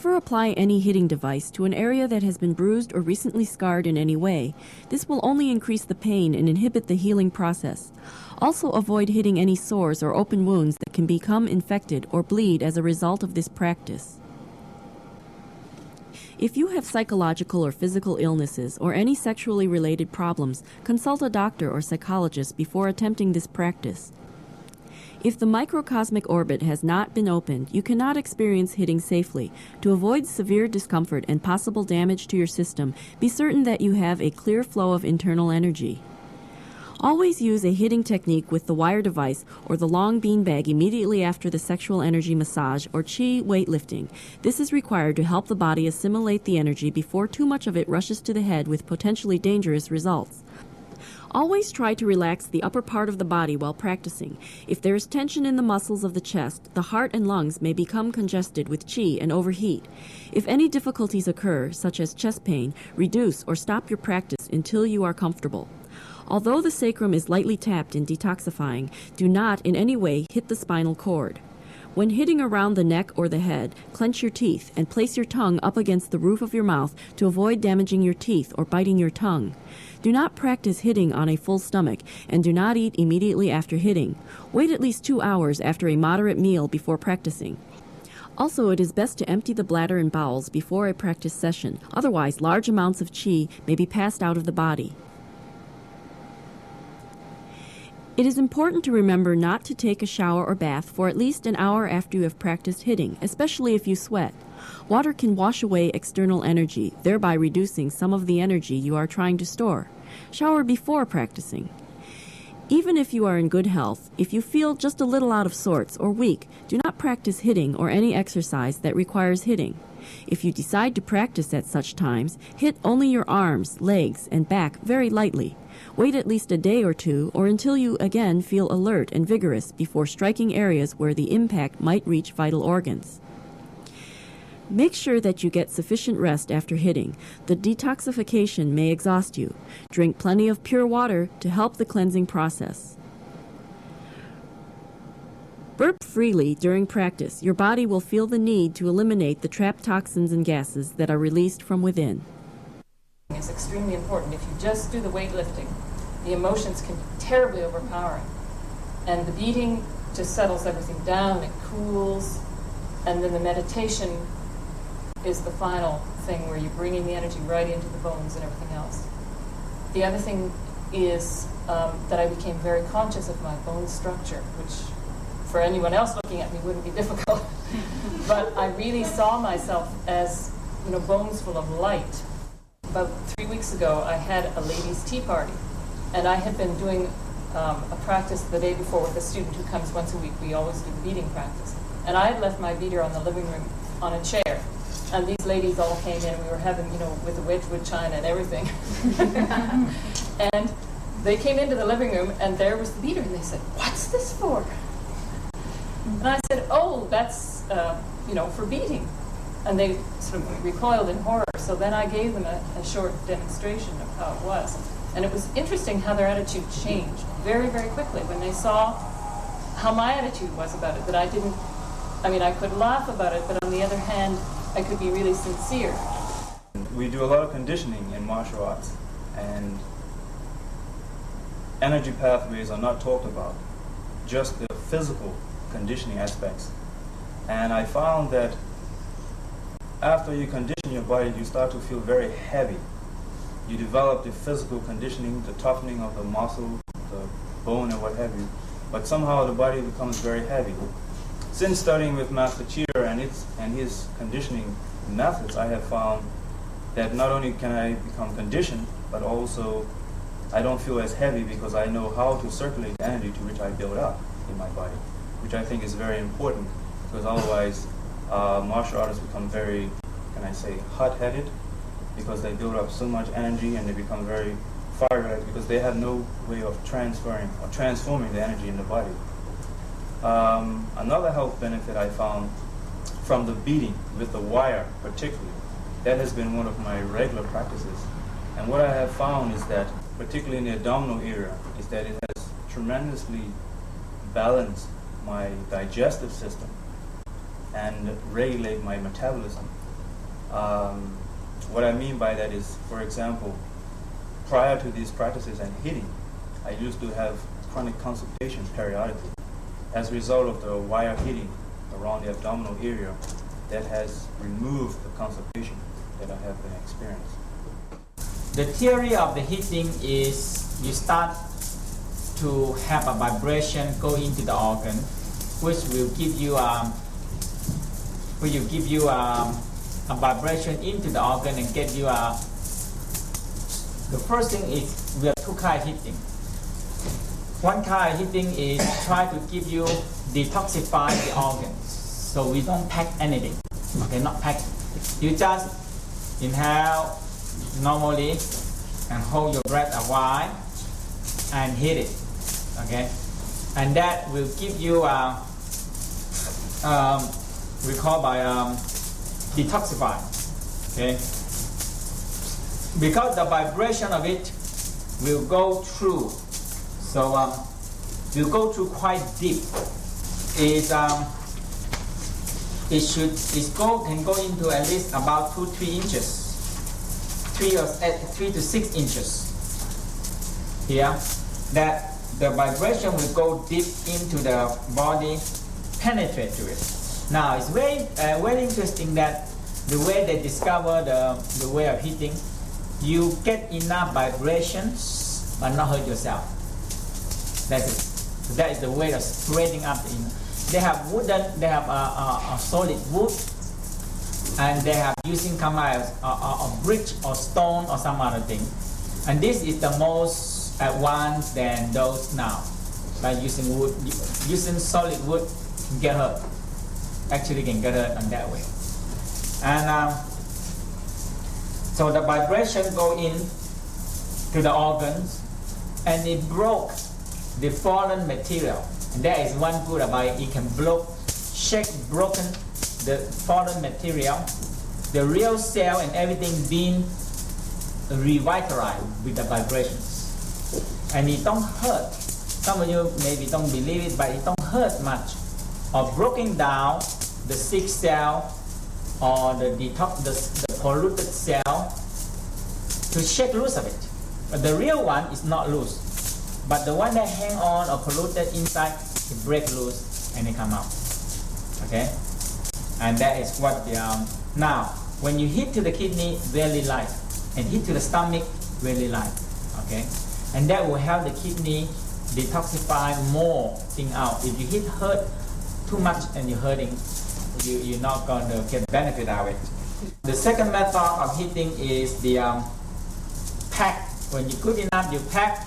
Never apply any hitting device to an area that has been bruised or recently scarred in any way. This will only increase the pain and inhibit the healing process. Also avoid hitting any sores or open wounds that can become infected or bleed as a result of this practice. If you have psychological or physical illnesses or any sexually related problems, consult a doctor or psychologist before attempting this practice. If the microcosmic orbit has not been opened, you cannot experience hitting safely. To avoid severe discomfort and possible damage to your system, be certain that you have a clear flow of internal energy. Always use a hitting technique with the wire device or the long beanbag immediately after the sexual energy massage or chi weightlifting. This is required to help the body assimilate the energy before too much of it rushes to the head with potentially dangerous results. Always try to relax the upper part of the body while practicing. If there is tension in the muscles of the chest, the heart and lungs may become congested with chi and overheat. If any difficulties occur, such as chest pain, reduce or stop your practice until you are comfortable. Although the sacrum is lightly tapped and detoxifying, do not in any way hit the spinal cord. When hitting around the neck or the head, clench your teeth and place your tongue up against the roof of your mouth to avoid damaging your teeth or biting your tongue. Do not practice hitting on a full stomach and do not eat immediately after hitting. Wait at least 2 hours after a moderate meal before practicing. Also, it is best to empty the bladder and bowels before a practice session. Otherwise, large amounts of chi may be passed out of the body. It is important to remember not to take a shower or bath for at least an hour after you have practiced hitting, especially if you sweat. Water can wash away external energy, thereby reducing some of the energy you are trying to store. Shower before practicing. Even if you are in good health, if you feel just a little out of sorts or weak, do not practice hitting or any exercise that requires hitting. If you decide to practice at such times, hit only your arms, legs, and back very lightly. Wait at least a day or two or until you again feel alert and vigorous before striking areas where the impact might reach vital organs. Make sure that you get sufficient rest after hitting. The detoxification may exhaust you. Drink plenty of pure water to help the cleansing process. Burp freely during practice. Your body will feel the need to eliminate the trapped toxins and gases that are released from within. It's extremely important. If you just do the weightlifting, the emotions can be terribly overpowering. And the beating just settles everything down, it cools, and then the meditation is the final thing where you're bringing the energy right into the bones and everything else. The other thing is that I became very conscious of my bone structure, which for anyone else looking at me wouldn't be difficult. But I really saw myself as, bones full of light. About 3 weeks ago, I had a ladies' tea party, and I had been doing a practice the day before with a student who comes once a week. We always do the beating practice. And I had left my beater on the living room on a chair. And these ladies all came in, we were having, with the Wedgwood china and everything. And they came into the living room, and there was the beater, and they said, "What's this for?" And I said, "Oh, that's, for beating." And they sort of recoiled in horror. So then I gave them a short demonstration of how it was. And it was interesting how their attitude changed very, very quickly when they saw how my attitude was about it, that I could laugh about it, but on the other hand, I could be really sincere. We do a lot of conditioning in martial arts, and energy pathways are not talked about, just the physical conditioning aspects. And I found that after you condition your body, you start to feel very heavy. You develop the physical conditioning, the toughening of the muscle, the bone, and what have you, but somehow the body becomes very heavy. Since studying with Master Chia and his conditioning methods, I have found that not only can I become conditioned, but also I don't feel as heavy because I know how to circulate the energy to which I build up in my body, which I think is very important, because otherwise martial artists become very, hot-headed, because they build up so much energy and they become very fire-related because they have no way of transforming the energy in the body. Another health benefit I found from the beating with the wire particularly, that has been one of my regular practices. And what I have found is that, particularly in the abdominal area, is that it has tremendously balanced my digestive system and regulate my metabolism. What I mean by that is, for example, prior to these practices and hitting, I used to have chronic constipation periodically as a result of the wire hitting around the abdominal area that has removed the constipation that I have been experiencing. The theory of the hitting is you start to have a vibration go into the organ, which will give you a vibration into the organ and get you a. The first thing is we have two kinds of hitting. One kind of hitting is try to give you detoxify the organs, so we don't pack anything. Okay, not pack. You just inhale normally and hold your breath a while and hit it. Okay, and that will give you a we call by detoxify. Okay, because the vibration of it will go through. So will go through quite deep. Can go into at least about 2-3 inches, 3 to 6 inches. Here, that the vibration will go deep into the body, penetrate to it. Now it's very interesting that the way they discover the way of hitting, you get enough vibrations but not hurt yourself. That's it. So that is the way of spreading up. They have a solid wood, and they have using a brick or stone or some other thing. And this is the most advanced than those now. Like using wood, using solid wood can get hurt. Actually can get hurt on that way. And so the vibration go in to the organs, and it broke the fallen material. And that is one good about it. It can broken the fallen material, the real cell and everything being revitalized with the vibrations. And it don't hurt. Some of you maybe don't believe it, but it don't hurt much. Or broken down the sick cell or the polluted cell to shake loose of it. But the real one is not loose. But the one that hang on or polluted inside, it break loose and it come out. Okay? And that is what now, when you hit to the kidney, very light. And hit to the stomach, very light. Okay? And that will help the kidney detoxify more thing out. If you hit hurt too much and you're hurting, you're not going to get benefit out of it. The second method of hitting is the pack. When you're good enough, you pack,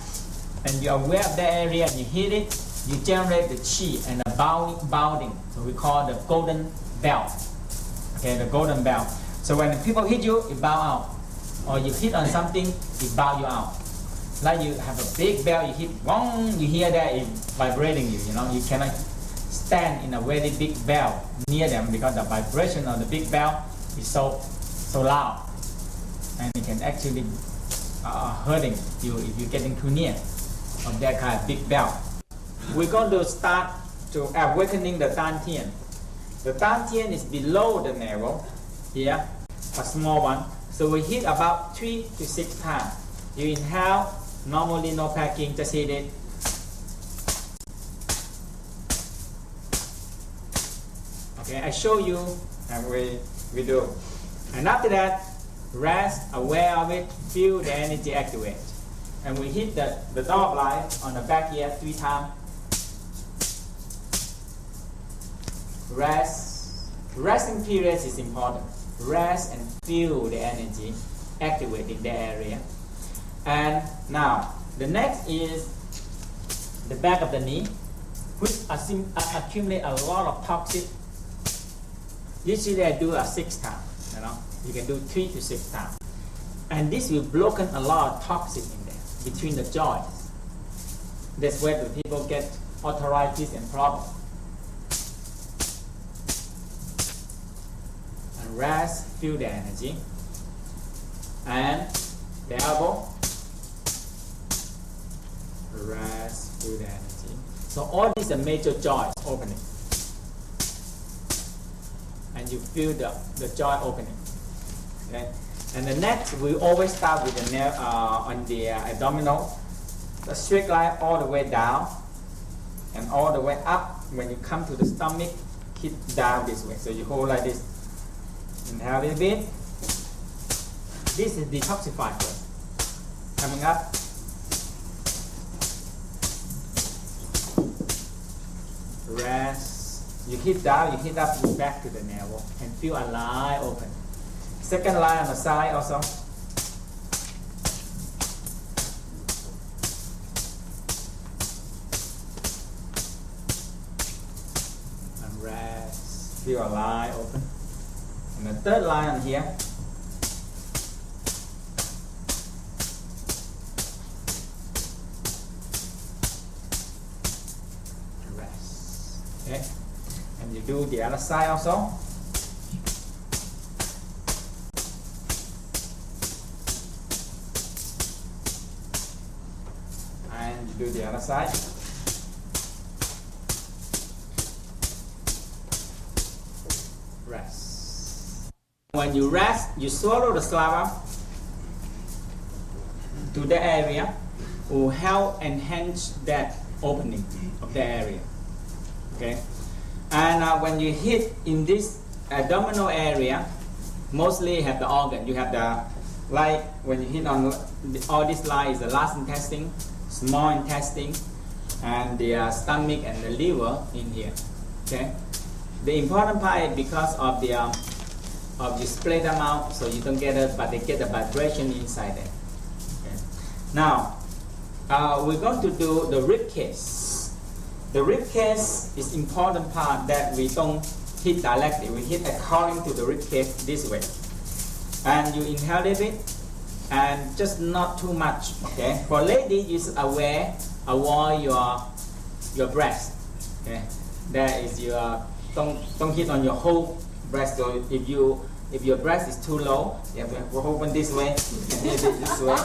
and you're aware of that area and you hit it, you generate the chi and the bounding. So we call the golden belt. Okay, the golden belt. So when people hit you, it bow out. Or you hit on something, it bow you out. Like you have a big bell, you hit, wong, you hear that, it vibrating you, you cannot stand in a very big bell near them because the vibration of the big bell is so loud. And it can actually hurting you if you're getting too near of that kind of big bell. We're going to start to awakening the dantian. The dantian is below the navel, here, a small one. So we hit about 3 to 6 times. You inhale, normally no packing, just hit it. Okay, I show you and we do. And after that, rest, aware of it, feel the energy activate. And we hit the dog light on the back here 3 times. Rest. Resting periods is important. Rest and feel the energy activating the area. And now, the next is the back of the knee, which accumulate a lot of toxic. Usually I do 6 times, You can do 3 to 6 times. And this will block a lot of toxic in there, between the joints. That's where the people get arthritis and problems. And rest, feel the energy. And the elbow. Rest, feel the energy. So all these are major joints opening. And you feel the joint opening. Okay? And the next, we always start with the nail on the abdominal, a straight line all the way down and all the way up. When you come to the stomach, keep down this way. So you hold like this. Inhale a little bit. This is detoxify first. Coming up. Rest. You hit down, you hit up, you back to the navel and feel a line open. Second line on the side also. And rest. Feel a line open. And the third line on here. Rest. Okay. And you do the other side also. Do the other side. Rest. When you rest, you swallow the saliva to the area, will help enhance that opening of the area. Okay. And when you hit in this abdominal area, mostly you have the organ. You have the, like when you hit on all this line is the large intestine, small intestine, and the stomach and the liver in here. Okay. The important part is because of the you split them out, so you don't get it, but they get the vibration inside there. Okay. Now we're going to do the rib cage. The rib cage is important part that we don't hit directly. We hit according to the rib cage this way, and you inhale a bit. And just not too much, okay? For ladies, you should avoid your breast, okay? That is your don't hit on your whole breast. So if your breast is too low, you have to open this way and hit it this way,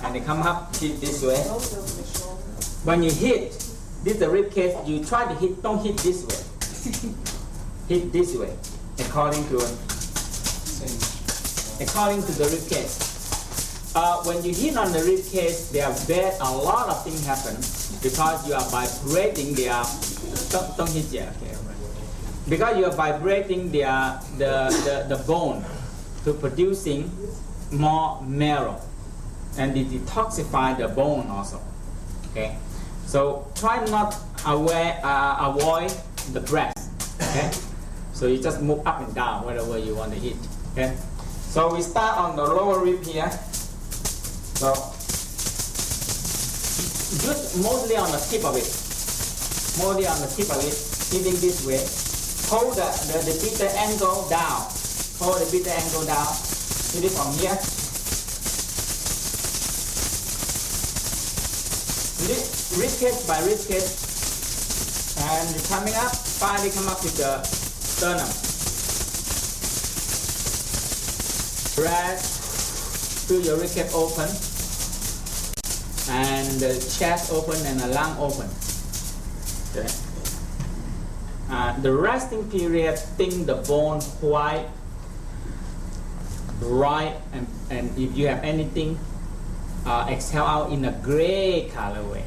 and they come up, hit this way. When you hit, this is the rib cage. You try to hit, don't hit this way. Hit this way, according to the rib cage. When you hit on the rib cage, a lot of things happen because you are vibrating don't hit yet, okay? Because you are vibrating the bone to producing more marrow, and it detoxify the bone also. Okay, so try not avoid the breast. Okay, so you just move up and down wherever you want to hit. Okay, so we start on the lower rib here. So, just mostly on the tip of it. Mostly on the tip of it, hitting this way. Hold the beta angle down. Hold the beta angle down. Hit it from here. Rib cage by rib cage. And coming up, finally come up with the sternum. Rest. Feel your rib cage open. And the chest open and the lung open. Okay. The resting period, think the bone white, bright, and if you have anything, exhale out in a gray color way.